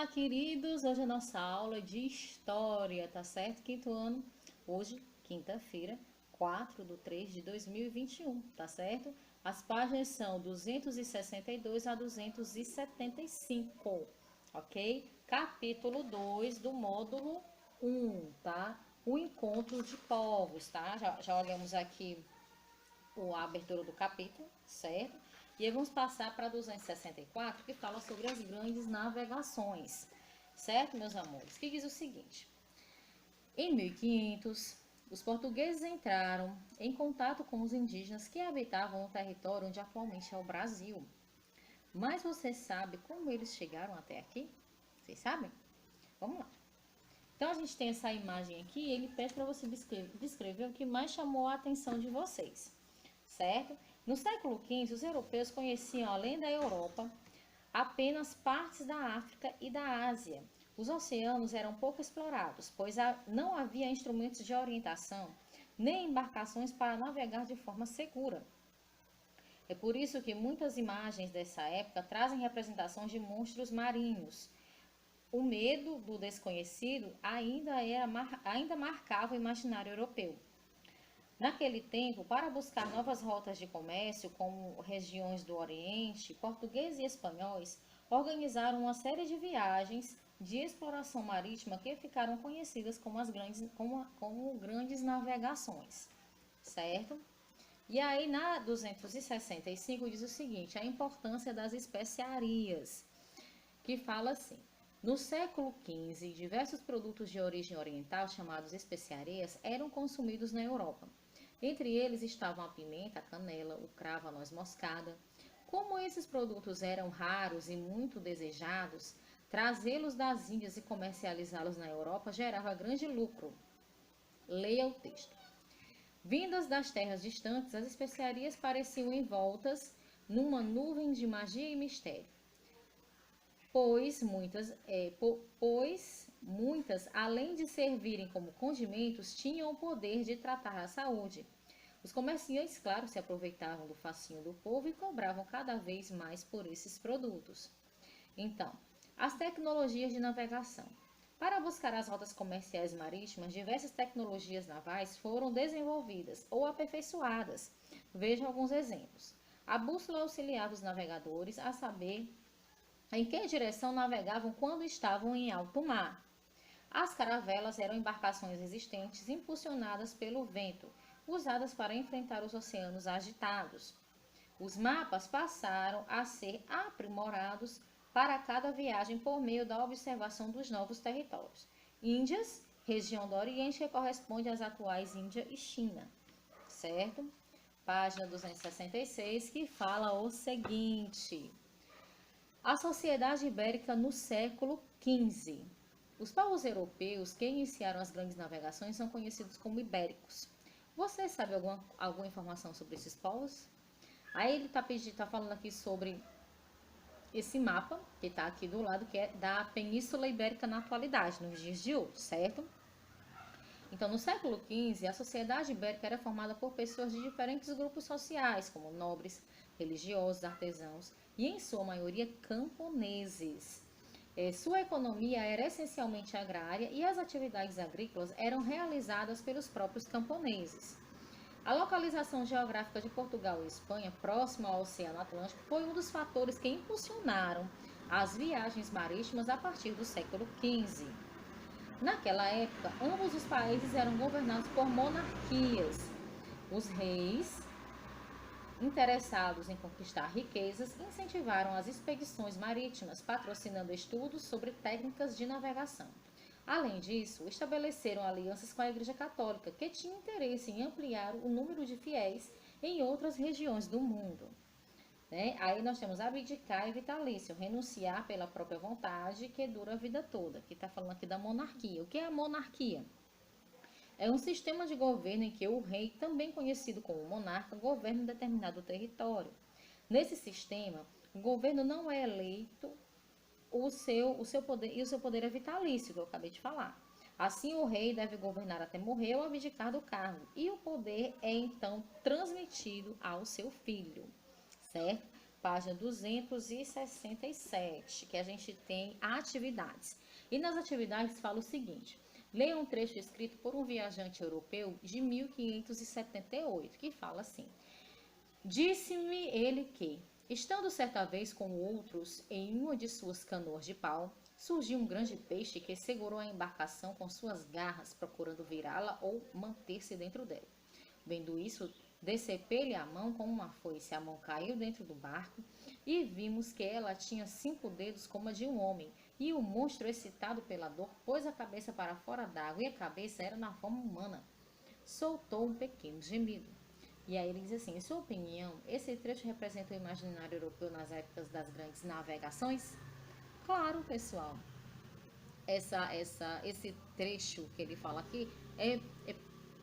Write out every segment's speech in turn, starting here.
queridos! Hoje é a nossa aula de História, tá certo? Quinto ano, hoje, quinta-feira, 4/3/2021, tá certo? As páginas são 262 a 275, ok? Capítulo 2 do módulo 1, tá? O encontro de povos, tá? Já olhamos aqui a abertura do capítulo, certo? E aí vamos passar para 264, que fala sobre as grandes navegações, certo, meus amores? Que diz o seguinte: em 1500, os portugueses entraram em contato com os indígenas que habitavam o território onde atualmente é o Brasil. Mas você sabe como eles chegaram até aqui? Vocês sabem? Vamos lá. Então a gente tem essa imagem aqui e ele pede para você descrever o que mais chamou a atenção de vocês, certo? No século XV, os europeus conheciam, além da Europa, apenas partes da África e da Ásia. Os oceanos eram pouco explorados, pois não havia instrumentos de orientação nem embarcações para navegar de forma segura. É por isso que muitas imagens dessa época trazem representações de monstros marinhos. O medo do desconhecido ainda marcava o imaginário europeu. Naquele tempo, para buscar novas rotas de comércio, como regiões do Oriente, portugueses e espanhóis organizaram uma série de viagens de exploração marítima que ficaram conhecidas como grandes navegações, certo? E aí, na 265, diz o seguinte: a importância das especiarias, que fala assim: no século XV, diversos produtos de origem oriental, chamados especiarias, eram consumidos na Europa. Entre eles estavam a pimenta, a canela, o cravo, a noz moscada. Como esses produtos eram raros e muito desejados, trazê-los das Índias e comercializá-los na Europa gerava grande lucro. Leia o texto. Vindas das terras distantes, as especiarias pareciam envoltas numa nuvem de magia e mistério. Pois muitas, além de servirem como condimentos, tinham o poder de tratar a saúde. Os comerciantes, claro, se aproveitavam do fascínio do povo e cobravam cada vez mais por esses produtos. Então, as tecnologias de navegação. Para buscar as rotas comerciais marítimas, diversas tecnologias navais foram desenvolvidas ou aperfeiçoadas. Veja alguns exemplos. A bússola auxiliava os navegadores a saber em que direção navegavam quando estavam em alto mar. As caravelas eram embarcações existentes impulsionadas pelo vento, usadas para enfrentar os oceanos agitados. Os mapas passaram a ser aprimorados para cada viagem por meio da observação dos novos territórios. Índias, região do Oriente que corresponde às atuais Índia e China, certo? Página 266, que fala o seguinte: a sociedade ibérica no século XV. Os povos europeus que iniciaram as grandes navegações são conhecidos como ibéricos. Você sabe alguma informação sobre esses povos? Aí ele está falando aqui sobre esse mapa, que está aqui do lado, que é da Península Ibérica na atualidade, nos dias de hoje, certo? Então, no século XV, a sociedade ibérica era formada por pessoas de diferentes grupos sociais, como nobres, religiosos, artesãos e, em sua maioria, camponeses. Sua economia era essencialmente agrária e as atividades agrícolas eram realizadas pelos próprios camponeses. A localização geográfica de Portugal e Espanha, próxima ao Oceano Atlântico, foi um dos fatores que impulsionaram as viagens marítimas a partir do século XV. Naquela época, ambos os países eram governados por monarquias. Os reis, interessados em conquistar riquezas, incentivaram as expedições marítimas, patrocinando estudos sobre técnicas de navegação. Além disso, estabeleceram alianças com a Igreja Católica, que tinha interesse em ampliar o número de fiéis em outras regiões do mundo. Aí nós temos abdicar e vitalício, renunciar pela própria vontade, que dura a vida toda. Que está falando aqui da monarquia. O que é a monarquia? É um sistema de governo em que o rei, também conhecido como monarca, governa um determinado território. Nesse sistema, o governo não é eleito, o seu poder é vitalício, que eu acabei de falar. Assim, o rei deve governar até morrer ou abdicar do cargo, e o poder é então transmitido ao seu filho, certo? página 267, que a gente tem atividades. E nas atividades fala o seguinte: leia um trecho escrito por um viajante europeu de 1578, que fala assim: disse-me ele que, estando certa vez com outros em uma de suas canoas de pau, surgiu um grande peixe que segurou a embarcação com suas garras, procurando virá-la ou manter-se dentro dela. Vendo isso, decepei-lhe a mão com uma foice. A mão caiu dentro do barco e vimos que ela tinha 5 dedos como a de um homem. E o monstro, excitado pela dor, pôs a cabeça para fora d'água e a cabeça era na forma humana. Soltou um pequeno gemido. E aí ele diz assim: em sua opinião, esse trecho representa o imaginário europeu nas épocas das grandes navegações? Claro, pessoal. Esse trecho que ele fala aqui é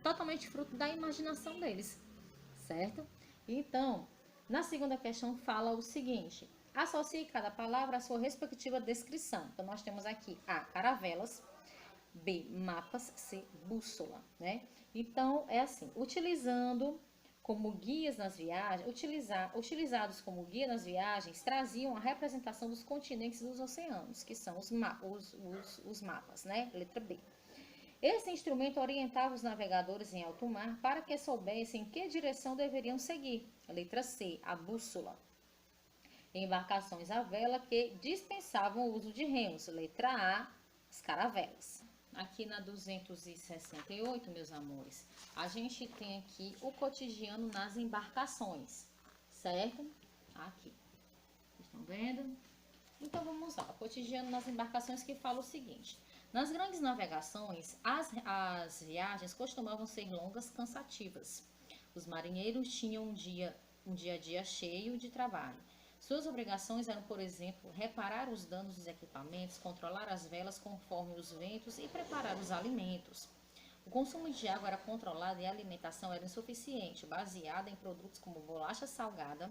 totalmente fruto da imaginação deles, certo? Então, na segunda questão fala o seguinte: associe cada palavra à sua respectiva descrição. Então, nós temos aqui A, caravelas, B, mapas, C, bússola, né? Então, é assim, utilizando como guias nas viagens, utilizados como guia nas viagens, traziam a representação dos continentes e dos oceanos, que são os mapas, né? Letra B. Esse instrumento orientava os navegadores em alto mar para que soubessem em que direção deveriam seguir. Letra C, a bússola. Embarcações à vela que dispensavam o uso de remos. Letra A, as caravelas. Aqui na 268, meus amores, a gente tem aqui o cotidiano nas embarcações, certo? Aqui, estão vendo? Então vamos lá, o cotidiano nas embarcações que fala o seguinte: nas grandes navegações, as viagens costumavam ser longas, cansativas. Os marinheiros tinham um dia a dia cheio de trabalho. Suas obrigações eram, por exemplo, reparar os danos dos equipamentos, controlar as velas conforme os ventos e preparar os alimentos. O consumo de água era controlado e a alimentação era insuficiente, baseada em produtos como bolacha salgada,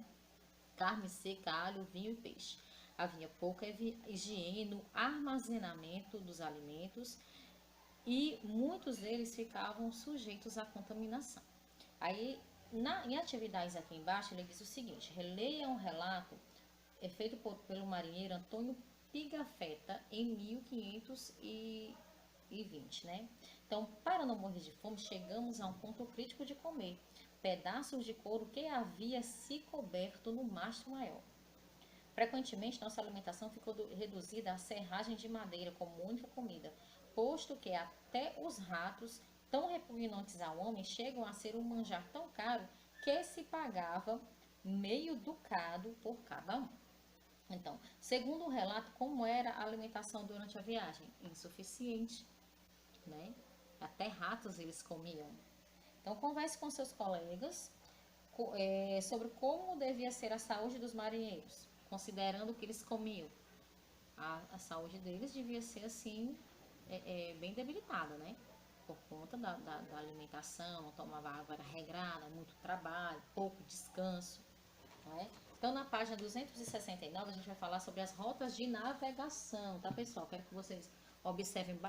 carne seca, alho, vinho e peixe. Havia pouca higiene no armazenamento dos alimentos e muitos deles ficavam sujeitos à contaminação. Aí, em atividades aqui embaixo, ele diz o seguinte: releia um relato feito pelo marinheiro Antônio Pigafetta em 1520, né? Então, para não morrer de fome, chegamos a um ponto crítico de comer pedaços de couro que havia se coberto no mastro maior. Frequentemente, nossa alimentação ficou reduzida à serragem de madeira como única comida, posto que até os ratos, tão repugnantes ao homem, chegam a ser um manjar tão caro que se pagava meio ducado por cada um. Então, segundo o relato, como era a alimentação durante a viagem? Insuficiente, né? Até ratos eles comiam. Então, converse com seus colegas sobre como devia ser a saúde dos marinheiros, considerando que eles comiam. A saúde deles devia ser assim, bem debilitada, né? Por conta da alimentação, não tomava água, era regrada, muito trabalho, pouco descanso, né? Então, na página 269, a gente vai falar sobre as rotas de navegação, tá, pessoal? Quero que vocês observem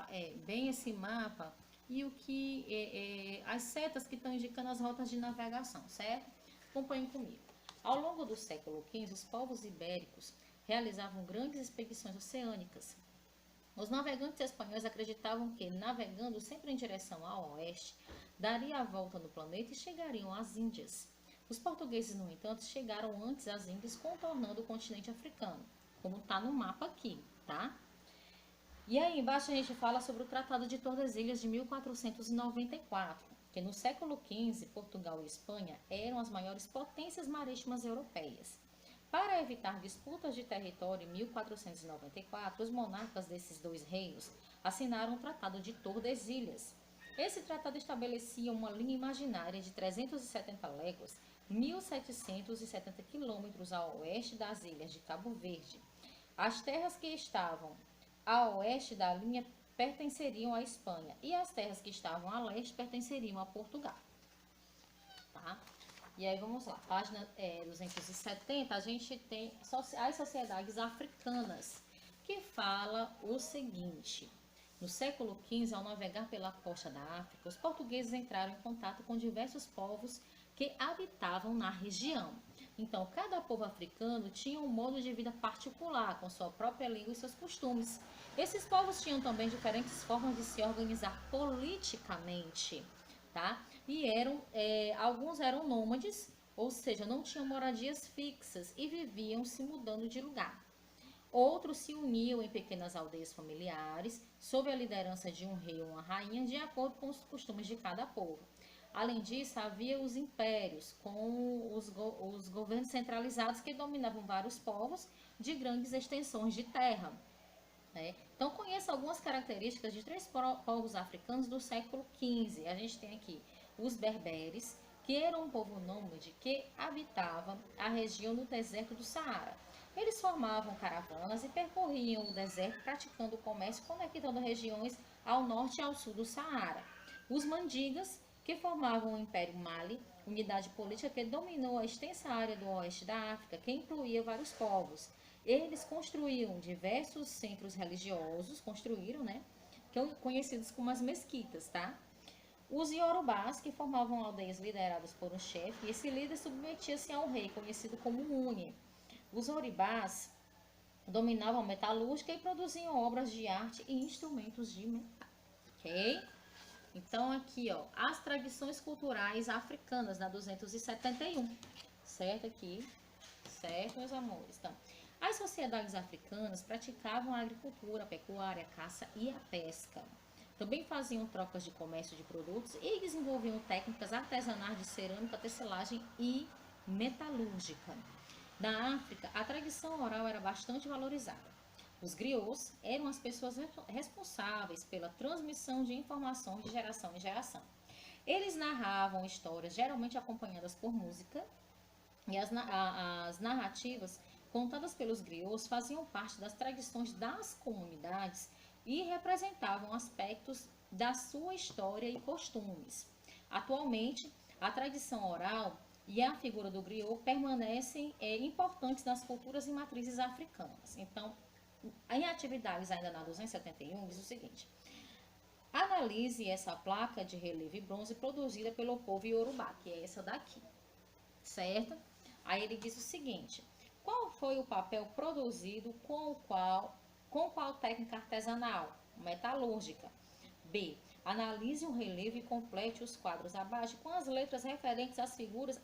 bem esse mapa e as setas que estão indicando as rotas de navegação, certo? Acompanhem comigo. Ao longo do século XV, os povos ibéricos realizavam grandes expedições oceânicas. Os navegantes espanhóis acreditavam que, navegando sempre em direção ao oeste, daria a volta no planeta e chegariam às Índias. Os portugueses, no entanto, chegaram antes às Índias, contornando o continente africano, como está no mapa aqui, tá? E aí embaixo a gente fala sobre o Tratado de Tordesilhas de 1494, que no século XV, Portugal e Espanha eram as maiores potências marítimas europeias. Para evitar disputas de território em 1494, os monarcas desses dois reinos assinaram o Tratado de Tordesilhas. Esse tratado estabelecia uma linha imaginária de 370 léguas, 1.770 quilômetros a oeste das ilhas de Cabo Verde. As terras que estavam a oeste da linha pertenceriam à Espanha e as terras que estavam a leste pertenceriam a Portugal. Tá? E aí vamos lá, página 270, a gente tem as sociedades africanas, que fala o seguinte: no século XV, ao navegar pela costa da África, os portugueses entraram em contato com diversos povos que habitavam na região. Então, cada povo africano tinha um modo de vida particular, com sua própria língua e seus costumes. Esses povos tinham também diferentes formas de se organizar politicamente, tá? E alguns eram nômades, ou seja, não tinham moradias fixas e viviam se mudando de lugar. Outros se uniam em pequenas aldeias familiares, sob a liderança de um rei ou uma rainha, de acordo com os costumes de cada povo. Além disso, havia os impérios, com os governos centralizados que dominavam vários povos de grandes extensões de terra. Né? Então, conheça algumas características de três povos africanos do século XV. A gente tem aqui os berberes, que eram um povo nômade que habitava a região do deserto do Saara. Eles formavam caravanas e percorriam o deserto praticando o comércio, conectando regiões ao norte e ao sul do Saara. Os mandigas, que formavam o Império Mali, unidade política que dominou a extensa área do oeste da África, que incluía vários povos. Eles construíam diversos centros religiosos, né? Conhecidos como as mesquitas, tá? Os iorubás, que formavam aldeias lideradas por um chefe, e esse líder submetia-se ao rei, conhecido como Une. Os oribás dominavam a metalúrgica e produziam obras de arte e instrumentos de metal, ok? Então, aqui, ó, as tradições culturais africanas, na 271, certo aqui? Certo, meus amores? Então, as sociedades africanas praticavam a agricultura, a pecuária, a caça e a pesca. Também faziam trocas de comércio de produtos e desenvolviam técnicas artesanais de cerâmica, tecelagem e metalúrgica. Na África, a tradição oral era bastante valorizada. Os griots eram as pessoas responsáveis pela transmissão de informações de geração em geração. Eles narravam histórias geralmente acompanhadas por música e as narrativas contadas pelos griots faziam parte das tradições das comunidades e representavam aspectos da sua história e costumes. Atualmente, a tradição oral e a figura do griot permanecem importantes nas culturas e matrizes africanas. Então, em atividades ainda na 271, diz o seguinte: analise essa placa de relevo bronze produzida pelo povo iorubá, que é essa daqui, certo? Aí ele diz o seguinte: qual foi o papel produzido com qual técnica artesanal? Metalúrgica. B. Analise o relevo e complete os quadros abaixo com as letras referentes às figuras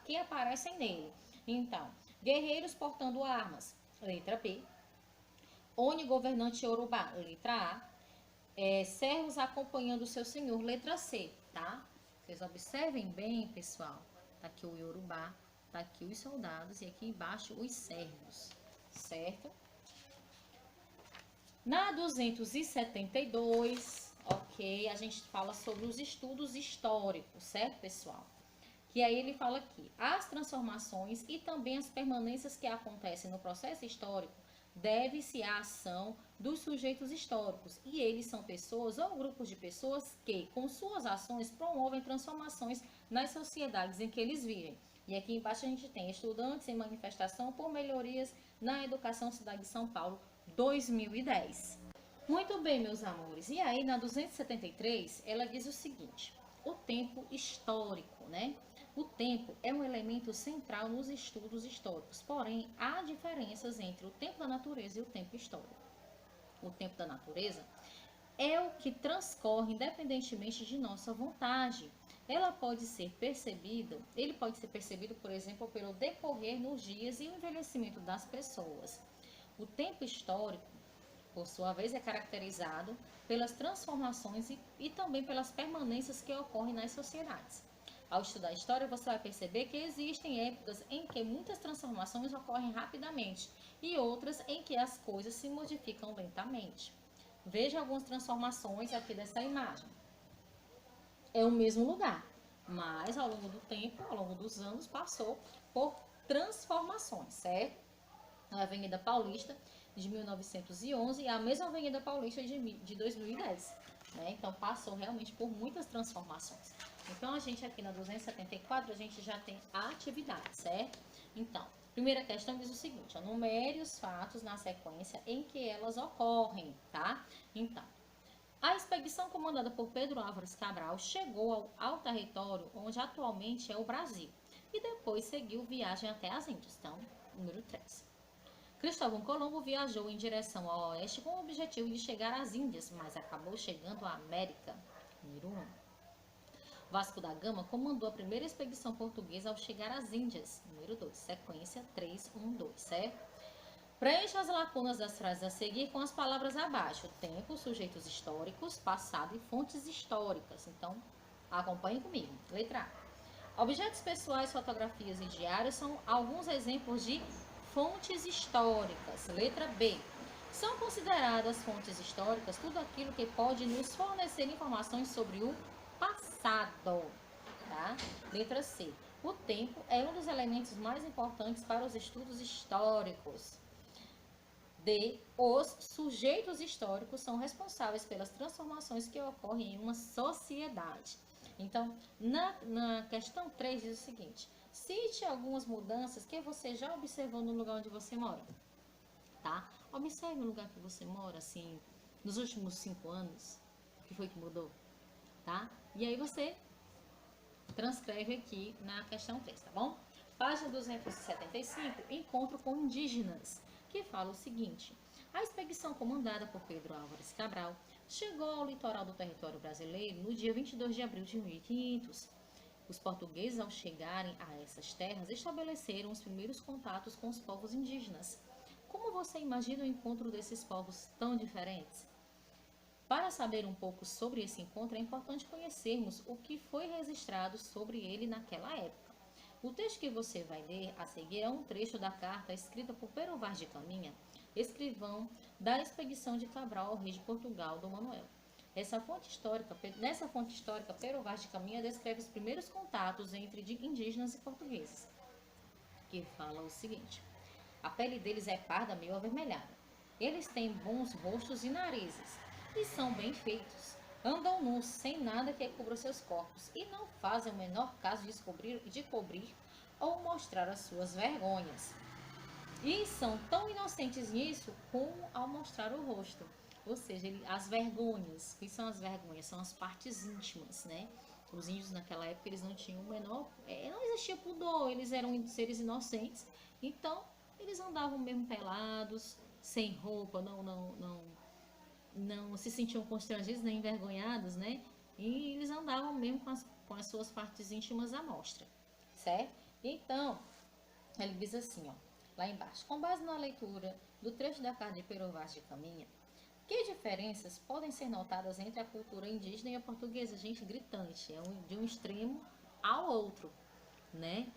que aparecem nele. Então, guerreiros portando armas, letra B. Oni governante Yorubá, letra A. Servos acompanhando o seu senhor, letra C, tá? Vocês observem bem, pessoal. Tá aqui o Yorubá, tá aqui os soldados e aqui embaixo os servos, certo? Na 272, ok, a gente fala sobre os estudos históricos, certo, pessoal? Que aí ele fala aqui, as transformações e também as permanências que acontecem no processo histórico deve-se à ação dos sujeitos históricos, e eles são pessoas ou grupos de pessoas que, com suas ações, promovem transformações nas sociedades em que eles vivem. E aqui embaixo a gente tem estudantes em manifestação por melhorias na educação Cidade de São Paulo 2010. Muito bem, meus amores. E aí, na 273, ela diz o seguinte: o tempo histórico, né? O tempo é um elemento central nos estudos históricos, porém, há diferenças entre o tempo da natureza e o tempo histórico. O tempo da natureza é o que transcorre independentemente de nossa vontade. Ele pode ser percebido, por exemplo, pelo decorrer nos dias e o envelhecimento das pessoas. O tempo histórico, por sua vez, é caracterizado pelas transformações e também pelas permanências que ocorrem nas sociedades. Ao estudar a história, você vai perceber que existem épocas em que muitas transformações ocorrem rapidamente e outras em que as coisas se modificam lentamente. Veja algumas transformações aqui dessa imagem. É o mesmo lugar, mas ao longo do tempo, ao longo dos anos, passou por transformações, certo? A Avenida Paulista de 1911 e a mesma Avenida Paulista de 2010. Né? Então, passou realmente por muitas transformações. Então, a gente aqui na 274, a gente já tem a atividade, certo? Então, primeira questão diz o seguinte: enumere os fatos na sequência em que elas ocorrem, tá? Então, a expedição comandada por Pedro Álvares Cabral chegou ao território onde atualmente é o Brasil e depois seguiu viagem até as Índias. Então, número 3. Cristóvão Colombo viajou em direção ao oeste com o objetivo de chegar às Índias, mas acabou chegando à América. Número 1. Vasco da Gama comandou a primeira expedição portuguesa ao chegar às Índias. Número 2. Sequência 3, 1, 2, certo? Preencha as lacunas das frases a seguir com as palavras abaixo. Tempo, sujeitos históricos, passado e fontes históricas. Então, acompanhe comigo. Letra A. Objetos pessoais, fotografias e diários são alguns exemplos de fontes históricas. Letra B. São consideradas fontes históricas tudo aquilo que pode nos fornecer informações sobre o passado. Tá? Letra C. O tempo é um dos elementos mais importantes para os estudos históricos. D. Os sujeitos históricos são responsáveis pelas transformações que ocorrem em uma sociedade. Então, na questão 3 diz o seguinte: cite algumas mudanças que você já observou no lugar onde você mora. Tá? Observe o lugar que você mora, assim, nos últimos 5 anos. O que foi que mudou? Tá? E aí você transcreve aqui na questão 3, tá bom? Página 275, encontro com indígenas, que fala o seguinte: a expedição comandada por Pedro Álvares Cabral chegou ao litoral do território brasileiro no dia 22 de abril de 1500. Os portugueses, ao chegarem a essas terras, estabeleceram os primeiros contatos com os povos indígenas. Como você imagina o encontro desses povos tão diferentes? Para saber um pouco sobre esse encontro, é importante conhecermos o que foi registrado sobre ele naquela época. O texto que você vai ler a seguir é um trecho da carta escrita por Pero Vaz de Caminha, escrivão da expedição de Cabral ao rei de Portugal, Dom Manuel. Nessa fonte histórica, Pero Vaz de Caminha descreve os primeiros contatos entre indígenas e portugueses, que fala o seguinte: a pele deles é parda, meio avermelhada. Eles têm bons rostos e narizes, e são bem feitos. Andam nus, sem nada que cubra seus corpos, e não fazem o menor caso de cobrir ou mostrar as suas vergonhas. E são tão inocentes nisso como ao mostrar o rosto. Ou seja, as vergonhas. O que são as vergonhas? São as partes íntimas, né? Os índios naquela época, eles não tinham o menor... não existia pudor, eles eram seres inocentes. Então, eles andavam mesmo pelados, sem roupa, não se sentiam constrangidos nem envergonhados, né? E eles andavam mesmo com as suas partes íntimas à mostra, certo? Então, ele diz assim, ó, lá embaixo: com base na leitura do trecho da carta de Pero Vaz de Caminha, que diferenças podem ser notadas entre a cultura indígena e a portuguesa? Gente, gritante, de um extremo ao outro, né?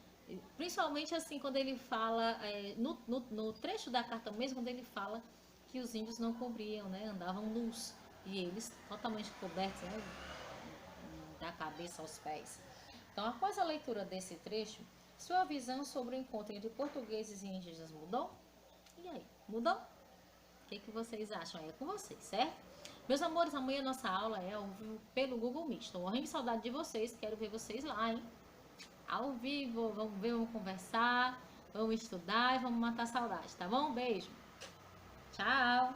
Principalmente assim, quando ele fala, no trecho da carta mesmo, quando ele fala que os índios não cobriam, né? Andavam nus, e eles totalmente cobertos, né? Da cabeça aos pés. Então, após a leitura desse trecho, sua visão sobre o encontro entre portugueses e indígenas mudou? E aí, mudou? O que vocês acham? É com vocês, certo? Meus amores, amanhã nossa aula é ao vivo pelo Google Meet. Estou morrendo de saudade de vocês, quero ver vocês lá, hein? Ao vivo, vamos ver, vamos conversar, vamos estudar e vamos matar a saudade, tá bom? Beijo! Tchau!